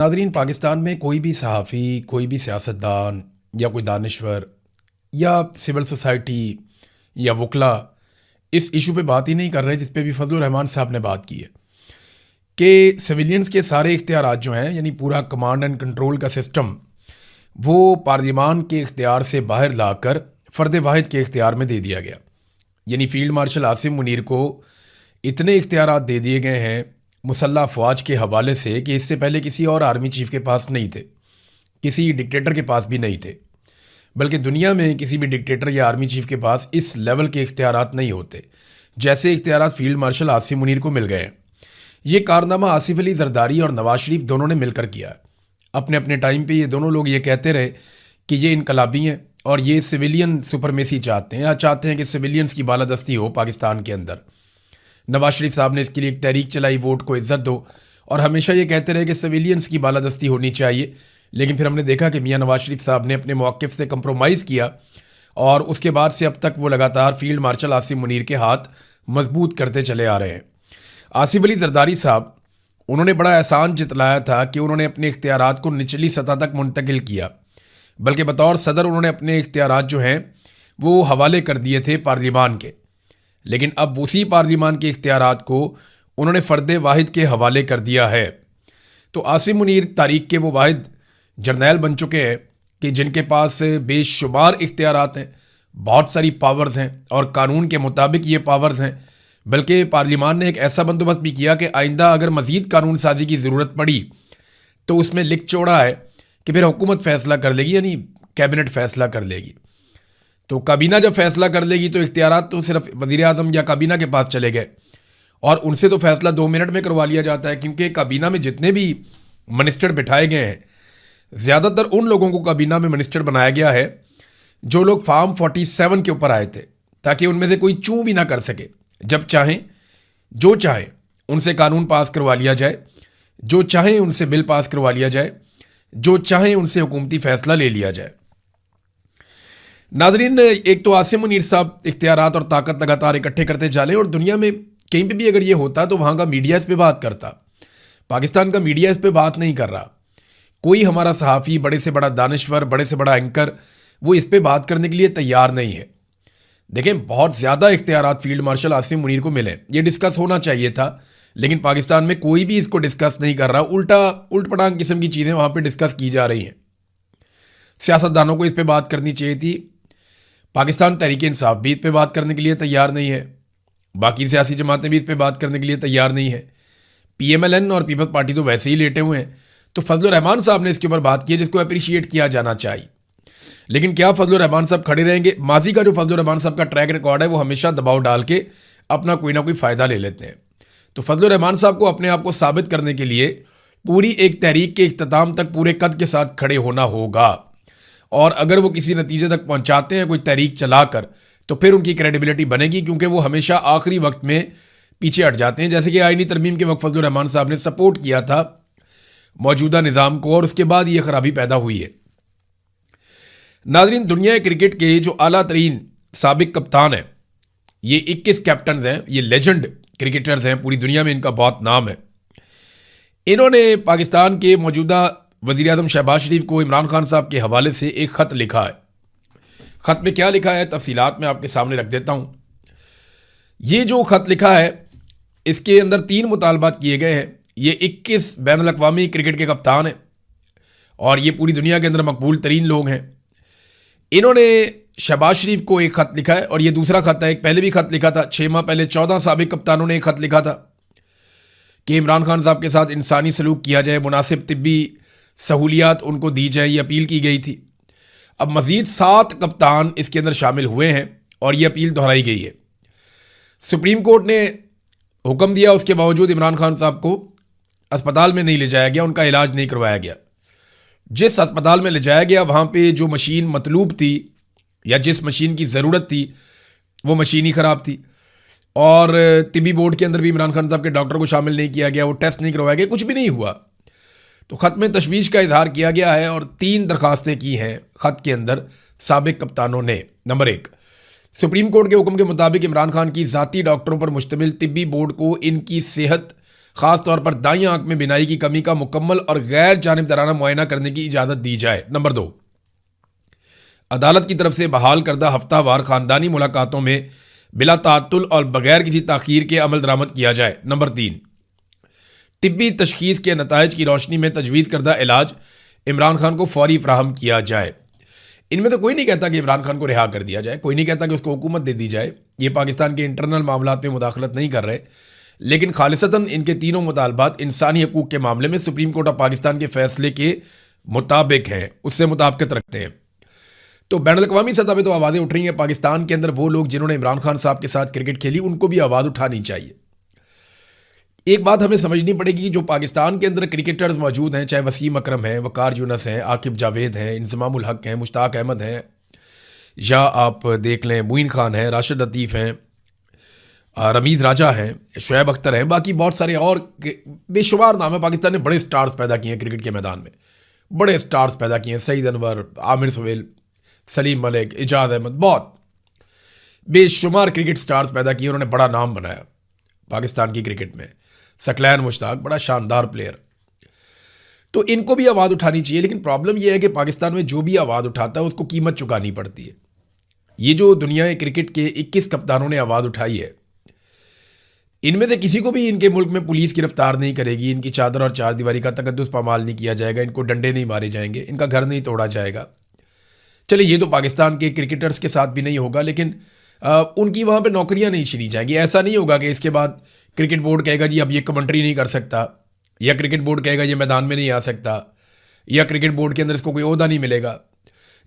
Nadreen, Pakistan में कोई भी सहाफ़ी, कोई भी सियासतदान या कोई दानश्वर या सिविल सोसाइटी या वकला इस इशू पे बात ही नहीं कर रहे जिस पे भी फजलुर रहमान साहब ने बात की है कि सिविलियंस के सारे इख्तियारात जो हैं, यानी पूरा कमांड एंड कंट्रोल का सिस्टम, वो पार्लियामान के इख्तियार से बाहर लाकर फ़र्द वाहिद के इख्तियार में दे दिया गया। यानी फ़ील्ड मार्शल आसिम मुनीर को इतने इख्तियारात दे दिए गए हैं मुसल्लह अफवाज के हवाले से कि इससे पहले किसी और आर्मी चीफ के पास नहीं थे, किसी डिक्टेटर के पास भी नहीं थे, बल्कि दुनिया में किसी भी डिक्टेटर या आर्मी चीफ के पास इस लेवल के इख्तियारात नहीं होते जैसे इख्तियारात फील्ड मार्शल आसिम मुनीर को मिल गए हैं। ये कारनामा आसिफ अली जरदारी और नवाज शरीफ दोनों ने मिलकर किया। अपने अपने टाइम पे ये दोनों लोग ये कहते रहे कि ये इनकलाबी हैं और ये सिविलियन सुपरमेसी चाहते हैं या चाहते हैं कि सिविलियंस की बालादस्ती हो पाकिस्तान के अंदर। नवाज शरीफ साहब ने इसके लिए एक तहरीक चलाई, वोट को इज्जत दो, और हमेशा ये कहते रहे कि सिविलियंस की बालादस्ती होनी चाहिए। लेकिन फिर हमने देखा कि मियां नवाज शरीफ साहब ने अपने मौक़िफ़ से कंप्रोमाइज़ किया और उसके बाद से अब तक वो लगातार फील्ड मार्शल आसिम मुनीर के हाथ मजबूत करते चले आ रहे हैं। आसिफ अली जरदारी साहब, उन्होंने बड़ा एहसान जतलाया था कि उन्होंने अपने इख्तियारात को निचली सतह तक मुंतकिल किया, बल्कि बतौर सदर उन्होंने अपने इख्तियारात जो हैं वो हवाले कर दिए थे पार्लियामान के। लेकिन अब उसी पार्लियामान के इख्तियारात को उन्होंने फ़र्द वाहिद के हवाले कर दिया है। तो आसिम मुनीर तारीख के वो वाहिद जर्नैल बन चुके हैं कि जिनके पास बेशुमार इख्तियारात हैं, बहुत सारी पावर्स हैं और कानून के मुताबिक ये पावर्स हैं। बल्कि पार्लियामान ने एक ऐसा बंदोबस्त भी किया कि आइंदा अगर मज़ीद कानून साजी की ज़रूरत पड़ी तो उसमें लिख छोड़ा है कि फिर हुकूमत फ़ैसला कर लेगी, यानी कैबिनेट फ़ैसला कर लेगी। तो काबीना जब फैसला कर लेगी तो इख्तियारात तो सिर्फ वज़ीर आज़म या काबीना के पास चले गए और उनसे तो फैसला 2 मिनट में करवा लिया जाता है, क्योंकि काबीना में जितने भी मिनिस्टर बिठाए गए हैं, ज़्यादातर उन लोगों को काबीना में मिनिस्टर बनाया गया है जो लोग फार्म 47 के ऊपर आए थे, ताकि उनमें से कोई चूं भी ना कर सके। जब चाहें, जो चाहें उनसे कानून पास करवा लिया जाए, जो चाहें उनसे बिल पास करवा लिया जाए, जो चाहें उनसे हुकूमती फ़ैसला ले लिया जाए। नादरीन, एक तो आसिम मुनीर साहब इख्तियारात और ताकत लगातार इकट्ठे करते चले और दुनिया में कहीं पे भी अगर ये होता तो वहाँ का मीडिया इस पे बात करता। पाकिस्तान का मीडिया इस पे बात नहीं कर रहा। कोई हमारा सहाफ़ी, बड़े से बड़ा दानश्वर, बड़े से बड़ा एंकर, वो इस पे बात करने के लिए तैयार नहीं है। देखें, बहुत ज़्यादा इख्तियारात फील्ड मार्शल आसिम मुनीर को मिले, ये डिस्कस होना चाहिए था, लेकिन पाकिस्तान में कोई भी इसको डिस्कस नहीं कर रहा। उल्ट पटांग किस्म की चीज़ें वहाँ पर डिस्कस की जा रही हैं। सियासतदानों को इस पर बात करनी चाहिए थी। पाकिस्तान तहरीक इंसाफ भी इस पे बात करने के लिए तैयार नहीं है, बाकी सियासी जमातें भी इस पे बात करने के लिए तैयार नहीं है। PMLN और पीपल्स पार्टी तो वैसे ही लेटे हुए हैं। तो फजलुर रहमान साहब ने इसके ऊपर बात की है, जिसको अप्रिशिएट किया जाना चाहिए। लेकिन क्या फजलुर रहमान साहब खड़े रहेंगे? माजी का जो फजलुर रहमान साहब का ट्रैक रिकॉर्ड है, वो हमेशा दबाव डाल के अपना कोई ना कोई फ़ायदा ले लेते हैं। तो फजलुर रहमान साहब को अपने आप को साबित करने के लिए पूरी एक तहरीक के इख्तिताम तक पूरे कद के साथ खड़े होना होगा, और अगर वो किसी नतीजे तक पहुंचाते हैं कोई तहरीक चलाकर, तो फिर उनकी क्रेडिबिलिटी बनेगी, क्योंकि वो हमेशा आखिरी वक्त में पीछे हट जाते हैं। जैसे कि आईनी तरमीम के वक्त फजलुर रहमान साहब ने सपोर्ट किया था मौजूदा निज़ाम को और उसके बाद ये खराबी पैदा हुई है। नाज़रीन, दुनिया क्रिकेट के जो आला तरीन साबिक कप्तान हैं, ये 21 कैप्टन हैं, ये लेजेंड क्रिकेटर्स हैं, पूरी दुनिया में इनका बहुत नाम है। इन्होंने पाकिस्तान के मौजूदा वज़ीर आज़म शहबाज शरीफ को इमरान खान साहब के हवाले से एक ख़त लिखा है। ख़त में क्या लिखा है, तफसीलात मैं आपके सामने रख देता हूँ। ये जो ख़त लिखा है, इसके अंदर 3 मुतालबात किए गए हैं। ये 21 बैनुल अक़वामी क्रिकेट के कप्तान हैं और ये पूरी दुनिया के अंदर मकबूल तरीन लोग हैं। इन्होंने शहबाज शरीफ को एक ख़त लिखा है और ये दूसरा ख़त है। एक पहले भी ख़त लिखा था, 6 माह पहले 14 साबिक कप्तानों ने एक ख़त लिखा था कि इमरान खान साहब के साथ इंसानी सलूक किया जाए, मुनासिब तिब्बी सहूलियात उनको दी जाए, ये अपील की गई थी। अब मज़ीद 7 कप्तान इसके अंदर शामिल हुए हैं और ये अपील दोहराई गई है। सुप्रीम कोर्ट ने हुक्म दिया, उसके बावजूद इमरान खान साहब को अस्पताल में नहीं ले जाया गया, उनका इलाज नहीं करवाया गया। जिस अस्पताल में ले जाया गया, वहाँ पे जो मशीन मतलूब थी या जिस मशीन की ज़रूरत थी, वो मशीन ही ख़राब थी। और तिब्बी बोर्ड के अंदर भी इमरान खान साहब के डॉक्टर को शामिल नहीं किया गया, वो टेस्ट नहीं करवाया गया, कुछ भी नहीं हुआ। तो ख़त में तशवीश का इजहार किया गया है और 3 दरखास्तें की हैं ख़त के अंदर साबिक कप्तानों ने। नंबर 1, सुप्रीम कोर्ट के हुक्म के मुताबिक इमरान खान की ज़ाती डॉक्टरों पर मुश्तमिल तिब्बी बोर्ड को इनकी सेहत खास तौर पर दाईं आंख में बिनाई की कमी का मुकम्मल और गैर जानिबदाराना मुआयना करने की इजाज़त दी जाए। नंबर 2, अदालत की तरफ से बहाल करदा हफ्तावार ख़ानदानी मुलाकातों में बिला तातुल और बगैर किसी ताख़ीर के अमल दरामद किया जाए। नंबर 3, तिब्बी तशखीस के नताइज की रोशनी में तजवीज़ करदा इलाज इमरान खान को फौरी फ्राहम किया जाए। इनमें तो कोई नहीं कहता कि इमरान खान को रिहा कर दिया जाए, कोई नहीं कहता कि उसको हुकूमत दे दी जाए, ये पाकिस्तान के इंटरनल मामलात में मुदाखलत नहीं कर रहे, लेकिन खालिसतन इनके तीनों मुतालबात इंसानी हकूक़ के मामले में सुप्रीम कोर्ट ऑफ पाकिस्तान के फैसले के मुताबिक हैं, उससे मुताबिकत रखते हैं। तो बैनुल-अक़वामी सतह पर तो आवाज़ें उठ रही हैं, पाकिस्तान के अंदर वो लोग जिन्होंने इमरान खान साहब के साथ क्रिकेट खेली उनको भी आवाज़ उठानी चाहिए। एक बात हमें समझनी पड़ेगी, जो पाकिस्तान के अंदर क्रिकेटर्स मौजूद हैं, चाहे वसीम अकरम हैं, वकार यूनस हैं, आकिब जावेद हैं, इंज़माम उल हक हैं, मुश्ताक अहमद हैं, या आप देख लें मुइन खान हैं, राशिद लतीफ़ हैं, रमीज़ राजा हैं, शुएब अख्तर हैं, बाकी बहुत सारे और बेशुमार नाम है। पाकिस्तान ने बड़े स्टार्स पैदा किए हैं क्रिकेट के मैदान में, बड़े स्टार्स पैदा किए हैं, सईद अनवर, आमिर सुहेल, सलीम मलिक, इजाज़ अहमद, बहुत बेशुमार क्रिकेट स्टार्स पैदा किए, उन्होंने बड़ा नाम बनाया पाकिस्तान की क्रिकेट में। सकलैन मुश्ताक बड़ा शानदार प्लेयर, तो इनको भी आवाज़ उठानी चाहिए। लेकिन प्रॉब्लम यह है कि पाकिस्तान में जो भी आवाज़ उठाता है उसको कीमत चुकानी पड़ती है। ये जो दुनिया क्रिकेट के 21 कप्तानों ने आवाज़ उठाई है, इनमें से किसी को भी इनके मुल्क में पुलिस गिरफ्तार नहीं करेगी, इनकी चादर और चार दीवारी का तकद्दुस पामाल नहीं किया जाएगा, इनको डंडे नहीं मारे जाएंगे, इनका घर नहीं तोड़ा जाएगा। चलिए, ये तो पाकिस्तान के क्रिकेटर्स के साथ भी नहीं होगा, लेकिन उनकी वहाँ पे नौकरियाँ नहीं छीनी जाएंगी। ऐसा नहीं होगा कि इसके बाद क्रिकेट बोर्ड कहेगा जी अब ये कमेंट्री नहीं कर सकता, या क्रिकेट बोर्ड कहेगा ये मैदान में नहीं आ सकता, या क्रिकेट बोर्ड के अंदर इसको कोई ओहदा नहीं मिलेगा,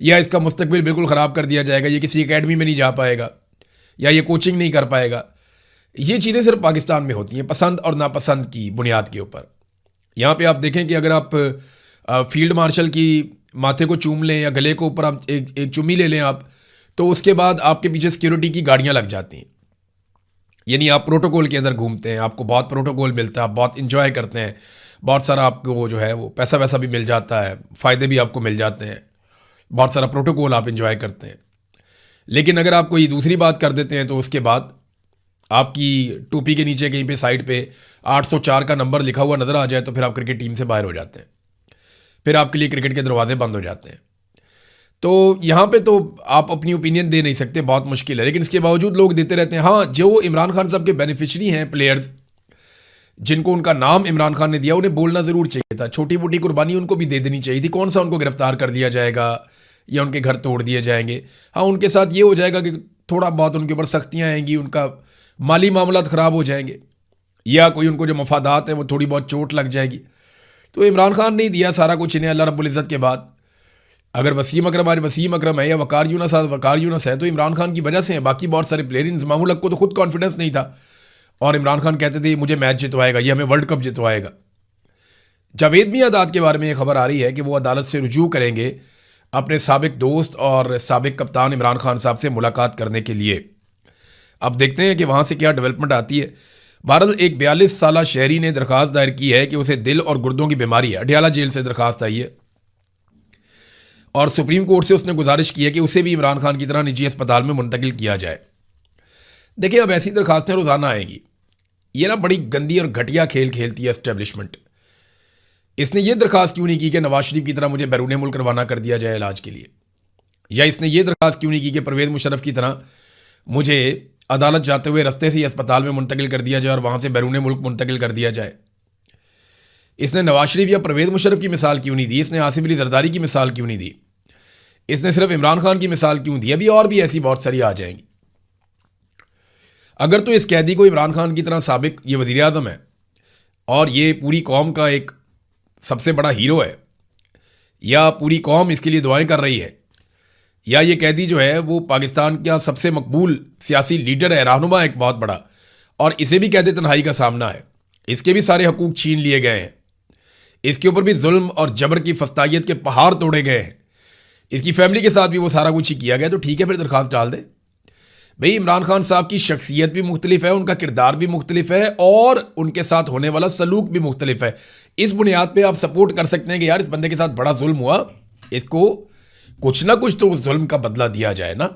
या इसका मुस्तकबिल बिल्कुल ख़राब कर दिया जाएगा, ये किसी एकेडमी में नहीं जा पाएगा, या ये कोचिंग नहीं कर पाएगा। ये चीज़ें सिर्फ पाकिस्तान में होती हैं, पसंद और नापसंद की बुनियाद के ऊपर। यहाँ पे आप देखें कि अगर आप फील्ड मार्शल की माथे को चूम लें या गले को ऊपर आप एक चुम्मी ले लें आप, तो उसके बाद आपके पीछे सिक्योरिटी की गाड़ियाँ लग जाती हैं। यानी आप प्रोटोकॉल के अंदर घूमते हैं, आपको बहुत प्रोटोकॉल मिलता है, आप बहुत इंजॉय करते हैं, बहुत सारा आपको जो है वो पैसा वैसा भी मिल जाता है, फ़ायदे भी आपको मिल जाते हैं, बहुत सारा प्रोटोकॉल आप इंजॉय करते हैं। लेकिन अगर आप कोई दूसरी बात कर देते हैं तो उसके बाद आपकी टोपी के नीचे कहीं पे साइड पे 804 का नंबर लिखा हुआ नज़र आ जाए तो फिर आप क्रिकेट टीम से बाहर हो जाते हैं, फिर आपके लिए क्रिकेट के दरवाजे बंद हो जाते हैं। तो यहाँ पे तो आप अपनी ओपिनियन दे नहीं सकते, बहुत मुश्किल है, लेकिन इसके बावजूद लोग देते रहते हैं। हाँ, जो इमरान खान साहब के बेनिफिशरी हैं, प्लेयर्स जिनको उनका नाम इमरान खान ने दिया, उन्हें बोलना ज़रूर चाहिए था, छोटी मोटी कुर्बानी उनको भी दे देनी चाहिए थी। कौन सा उनको गिरफ्तार कर दिया जाएगा या उनके घर तोड़ दिए जाएंगे? हाँ, उनके साथ ये हो जाएगा कि थोड़ा बहुत उनके ऊपर सख्तियाँ आएंगी, उनका माली मामलात ख़राब हो जाएंगे, या कोई उनको जो मफादात हैं वो थोड़ी बहुत चोट लग जाएगी। तो इमरान खान ने दिया सारा कुछ इन्हें अल्लाह रब्बुल इज़्ज़त के बाद। अगर वसीम अकरम आज वसीम अकरम है या वकार यूनस आज वकार यूनस है तो इमरान खान की वजह से है। बाकी बहुत सारे प्लेयर, इंज़माम उल हक को तो खुद कॉन्फिडेंस नहीं था और इमरान खान कहते थे मुझे मैच जितवाएगा, ये हमें वर्ल्ड कप जितवाएगा। जावेद मियांदाद के बारे में ये खबर आ रही है कि वो अदालत से रुजू करेंगे अपने साबिक दोस्त और साबिक कप्तान इमरान खान साहब से मुलाकात करने के लिए। अब देखते हैं कि वहाँ से क्या डेवलपमेंट आती है। बहरहाल एक 42 साला शहरी ने दरख्वास्त दायर की है कि उसे दिल और गुर्दों की बीमारी है। अडयाला जेल से दरख्वास्त आई है और सुप्रीम कोर्ट से उसने गुजारिश की है कि उसे भी इमरान खान की तरह निजी अस्पताल में मुंतकिल किया जाए। देखिए, अब ऐसी दरखास्तें रोज़ाना आएंगी। ये ना बड़ी गंदी और घटिया खेल खेलती है एस्टेब्लिशमेंट। इसने ये दरख्वास्त क्यों नहीं की कि नवाज शरीफ की तरह मुझे बैरून मुल्क रवाना कर दिया जाए इलाज के लिए, या इसने ये दरख्वास्त क्यों नहीं की कि परवेज़ मुशर्रफ की तरह मुझे अदालत जाते हुए रास्ते से ही अस्पताल में मुंतकिल कर दिया जाए और वहाँ से बैरून मुल्क मुंतकिल कर दिया जाए। इसने नवाज शरीफ या परवेज़ मुशर्रफ की मिसाल क्यों नहीं दी? इसने आसिफ अली जरदारी की मिसाल क्यों नहीं दी? इसने सिर्फ इमरान खान की मिसाल क्यों दी? अभी और भी ऐसी बहुत सारी आ जाएंगी। अगर तो इस कैदी को इमरान खान की तरह साबिक ये वज़ीर आज़म है और ये पूरी कौम का एक सबसे बड़ा हीरो है, या पूरी कौम इसके लिए दुआएं कर रही है, या ये कैदी जो है वो पाकिस्तान का सबसे मकबूल सियासी लीडर है, रहनुमा एक बहुत बड़ा, और इसे भी कैद तन्हाई का सामना है, इसके भी सारे हकूक़ छीन लिए गए हैं, इसके ऊपर भी जुल्म और जबर की फस्तायत के पहाड़ तोड़े गए हैं, इसकी फैमिली के साथ भी वो सारा कुछ ही किया गया। तो ठीक है, फिर दरख्वास्त डाल दे भाई। इमरान खान साहब की शख्सियत भी मुख्तलिफ है, उनका किरदार भी मुख्तलिफ है और उनके साथ होने वाला सलूक भी मुख्तलिफ है। इस बुनियाद पर आप सपोर्ट कर सकते हैं कि यार इस बंदे के साथ बड़ा जुल्म हुआ, इसको कुछ ना कुछ तो उस जुल्म का बदला दिया जाए ना।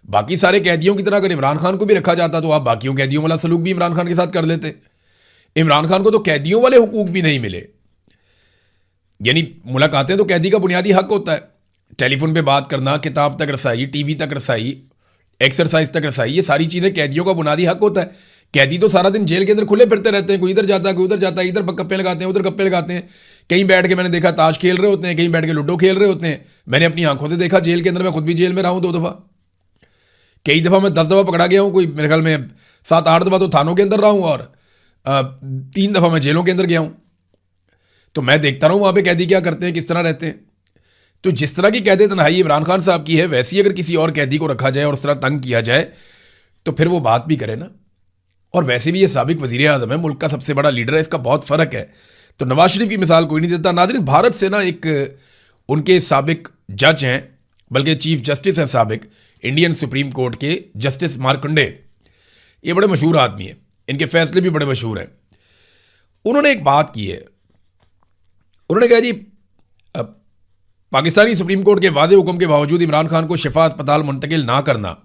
बाकी सारे कैदियों की तरह अगर इमरान खान को भी रखा जाता तो आप बाकियों कैदियों वाला सलूक भी इमरान खान के साथ कर लेते। इमरान खान को तो कैदियों वाले हुकूक भी नहीं मिले। यानी मुलाकातें तो कैदी का बुनियादी हक होता है, टेलीफोन पे बात करना, किताब तक रसाई, टीवी तक रसाई, एक्सरसाइज तक रसाई, ये सारी चीज़ें कैदियों का बुनियादी हक होता है। कैदी तो सारा दिन जेल के अंदर खुले फिरते रहते हैं, कोई इधर जाता है, कोई उधर जाता है, इधर गप्पे लगाते हैं, उधर गप्पे लगाते हैं, कहीं बैठ के मैंने देखा ताश खेल रहे होते हैं, कहीं बैठ के लूडो खेल रहे होते हैं। मैंने अपनी आंखों से देखा जेल के अंदर, मैं खुद भी जेल में रहा हूँ 2 दफ़ा, कई दफ़ा मैं 10 दफ़ा पकड़ा गया हूँ, कोई मेरे ख्याल में 7-8 दफ़ा तो थानों के अंदर रहा हूँ और 3 दफ़ा मैं जेलों के अंदर गया हूँ। तो मैं देखता रहा हूँ वहाँ पे कैदी क्या करते हैं, किस तरह रहते हैं। तो जिस तरह की कैद तन्हाई इमरान खान साहब की है, वैसी अगर किसी और कैदी को रखा जाए और उस तरह तंग किया जाए तो फिर वो बात भी करे ना। और वैसे भी ये साबिक वज़ीर आज़म है, मुल्क का सबसे बड़ा लीडर है, इसका बहुत फ़र्क है। तो नवाज शरीफ की मिसाल कोई नहीं देता। नाज़रीन, भारत से ना एक उनके साबिक जज हैं, बल्कि चीफ जस्टिस हैं साबिक, इंडियन सुप्रीम कोर्ट के जस्टिस मार्कंडे। ये बड़े मशहूर आदमी हैं, इनके फैसले भी बड़े मशहूर हैं। उन्होंने एक बात की है, उन्होंने कहा जी पाकिस्तानी सुप्रीम कोर्ट के वादे हुक्म के बावजूद इमरान खान को शिफा अस्पताल मुंतकिल ना करना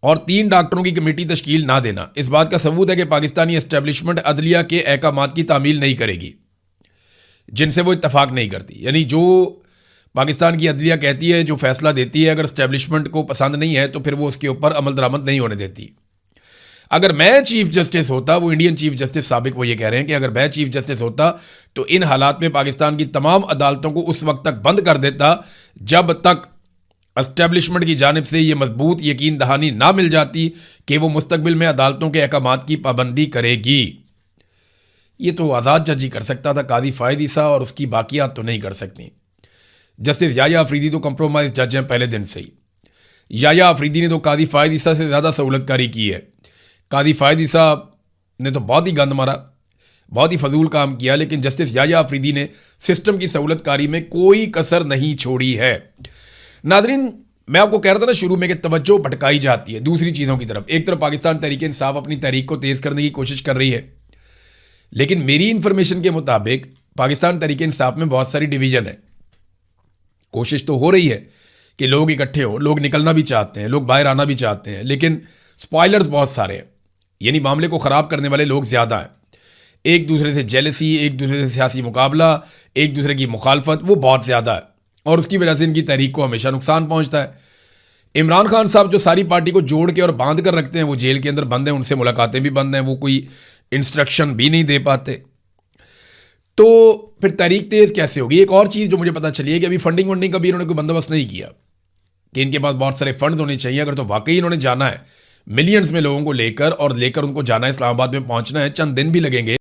और 3 डॉक्टरों की कमेटी तश्कील ना देना इस बात का सबूत है कि पाकिस्तानी एस्टेब्लिशमेंट अदलिया के अहकामात की तामील नहीं करेगी जिनसे वो इत्तफाक नहीं करती। यानी जो पाकिस्तान की अदलिया कहती है, जो फैसला देती है, अगर एस्टेब्लिशमेंट को पसंद नहीं है तो फिर वो उसके ऊपर अमल दरामद नहीं होने देती। अगर मैं चीफ जस्टिस होता, वो इंडियन चीफ जस्टिस साबिक वो ये कह रहे हैं कि अगर मैं चीफ जस्टिस होता तो इन हालात में पाकिस्तान की तमाम अदालतों को उस वक्त तक बंद कर देता जब तक एस्टेब्लिशमेंट की जानिब से ये मजबूत यकीन दहानी ना मिल जाती कि वो मुस्तकबिल में अदालतों के अहकामात की पाबंदी करेगी। ये तो आज़ाद जज ही कर सकता था, कादी फ़ायद ईसा और उसकी बाकियात तो नहीं कर सकती। जस्टिस याया अफरीदी तो कंप्रोमाइज जज हैं पहले दिन से ही। याया अफरीदी ने तो कादी फ़ायद ईसा से ज़्यादा सहूलतकारी की है। कादी फ़ायद ईसा ने तो बहुत ही गंद मारा, बहुत ही फजूल काम किया, लेकिन जस्टिस याया अफरीदी ने सिस्टम की सहूलतकारी में कोई कसर नहीं छोड़ी है। नादरीन, मैं आपको कह रहा था ना शुरू में कि तवज्जो भटकाई जाती है दूसरी चीज़ों की तरफ। एक तरफ पाकिस्तान तहरीक इंसाफ अपनी तहरीक को तेज़ करने की कोशिश कर रही है, लेकिन मेरी इंफॉर्मेशन के मुताबिक पाकिस्तान तहरीक इंसाफ में बहुत सारी डिवीज़न है। कोशिश तो हो रही है कि लोग इकट्ठे हो, लोग निकलना भी चाहते हैं, लोग बाहर आना भी चाहते हैं, लेकिन स्पॉयलर्स बहुत सारे हैं। यानी मामले को ख़राब करने वाले लोग ज़्यादा हैं। एक दूसरे से जेलसी, एक दूसरे से सियासी मुकाबला, एक दूसरे की मुखालफत, वो बहुत ज़्यादा है और उसकी वजह से इनकी तहरीक को हमेशा नुकसान पहुंचता है। इमरान खान साहब जो सारी पार्टी को जोड़ के और बांध कर रखते हैं, वो जेल के अंदर बंद हैं, उनसे मुलाकातें भी बंद हैं, वो कोई इंस्ट्रक्शन भी नहीं दे पाते। तो फिर तहरीक तेज़ कैसे होगी? एक और चीज़ जो मुझे पता चली है कि अभी फंडिंग वंडिंग का भी इन्होंने कोई बंदोबस्त नहीं किया कि इनके पास बहुत सारे फंड्स होने चाहिए। अगर तो वाकई इन्होंने जाना है मिलियंस में लोगों को लेकर उनको जाना है, इस्लामाबाद में पहुंचना है, चंद दिन भी लगेंगे।